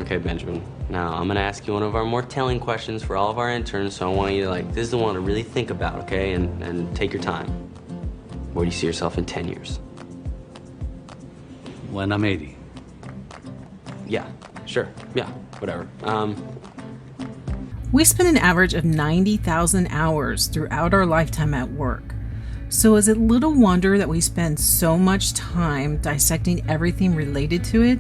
Okay, Benjamin. Now, I'm gonna ask you one of our more telling questions for all of our interns, so I want you to, this is the one to really think about, okay? And take your time. Where do you see yourself in 10 years? When I'm 80. Yeah, sure. Yeah, whatever. We spend an average of 90,000 hours throughout our lifetime at work. So is it little wonder that we spend so much time dissecting everything related to it?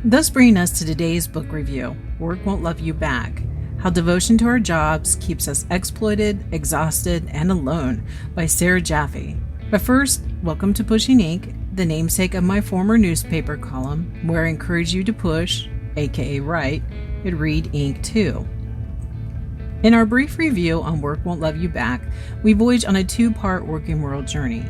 Thus bringing us to today's book review, Work Won't Love You Back, How Devotion to Our Jobs Keeps Us Exploited, Exhausted, and Alone by Sarah Jaffe. But first, welcome to Pushing Ink, the namesake of my former newspaper column, where I encourage you to push, aka write, and read ink too. In our brief review on Work Won't Love You Back, we voyage on a two-part working world journey.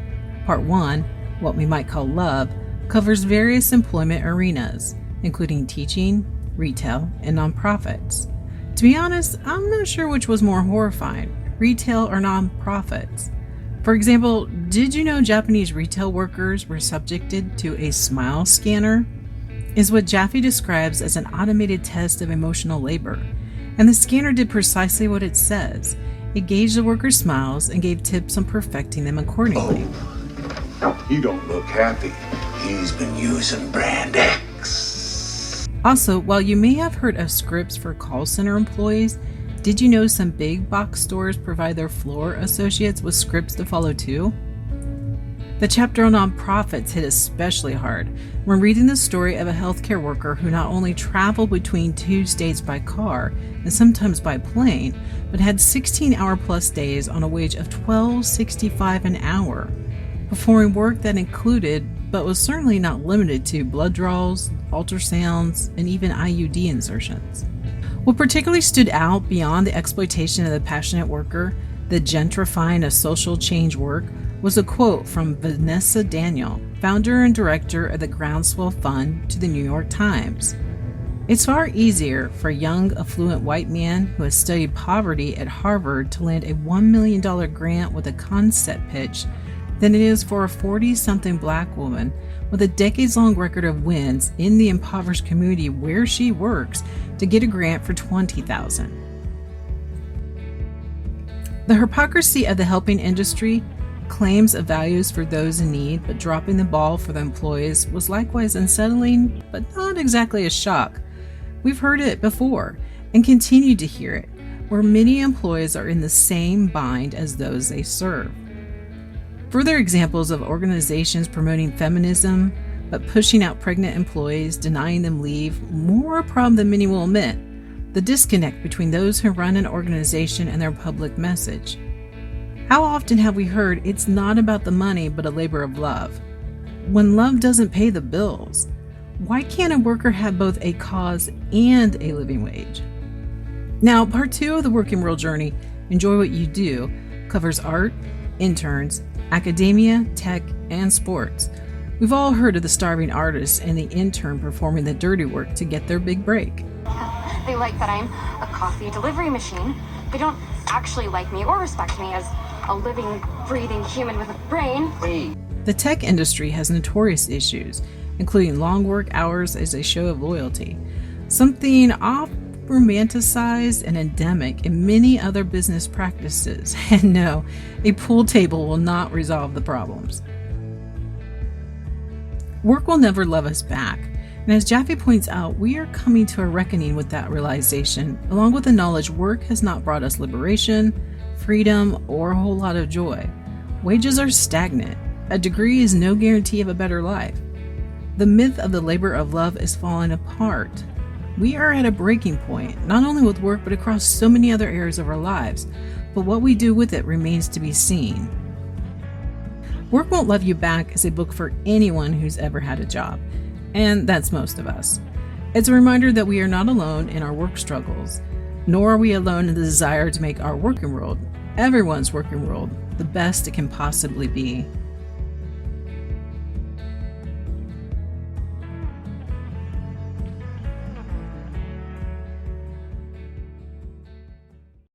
Part 1, what we might call love, covers various employment arenas, including teaching, retail, and nonprofits. To be honest, I'm not sure which was more horrifying, retail or nonprofits. For example, did you know Japanese retail workers were subjected to a smile scanner? Is what Jaffe describes as an automated test of emotional labor. And the scanner did precisely what it says. It gauged the workers' smiles and gave tips on perfecting them accordingly. Oh, he don't look happy. He's been using brand X. Also, while you may have heard of scripts for call center employees, did you know some big box stores provide their floor associates with scripts to follow too? The chapter on nonprofits hit especially hard when reading the story of a healthcare worker who not only traveled between 2 states by car and sometimes by plane, but had 16-hour-plus days on a wage of $12.65 an hour, performing work that included, but was certainly not limited to, blood draws, ultrasounds, and even IUD insertions. What particularly stood out beyond the exploitation of the passionate worker, the gentrifying of social change work, was a quote from Vanessa Daniel, founder and director of the Groundswell Fund, to the New York Times. It's far easier for a young, affluent white man who has studied poverty at Harvard to land a $1 million grant with a concept pitch than it is for a 40-something black woman with a decades-long record of wins in the impoverished community where she works to get a grant for $20,000. The hypocrisy of the helping industry, claims of values for those in need but dropping the ball for the employees, was likewise unsettling, but not exactly a shock. We've heard it before and continue to hear it, where many employees are in the same bind as those they serve. Further examples of organizations promoting feminism but pushing out pregnant employees, denying them leave, more a problem than many will admit: the disconnect between those who run an organization and their public message. How often have we heard it's not about the money but a labor of love? When love doesn't pay the bills, why can't a worker have both a cause and a living wage? Now, part 2 of the Working World Journey, Enjoy What You Do, covers art, interns, academia, tech, and sports. We've all heard of the starving artist and the intern performing the dirty work to get their big break. They like that I'm a coffee delivery machine. They don't actually like me or respect me as a living, breathing human with a brain. The tech industry has notorious issues, including long work hours as a show of loyalty, something oft romanticized and endemic in many other business practices. And no, a pool table will not resolve the problems. Work will never love us back. And as Jaffe points out, we are coming to a reckoning with that realization, along with the knowledge work has not brought us liberation, freedom, or a whole lot of joy. Wages are stagnant. A degree is no guarantee of a better life. The myth of the labor of love is falling apart. We are at a breaking point, not only with work, but across so many other areas of our lives. But what we do with it remains to be seen. Work Won't Love You Back is a book for anyone who's ever had a job. And that's most of us. It's a reminder that we are not alone in our work struggles, nor are we alone in the desire to make our working world, everyone's working world, the best it can possibly be.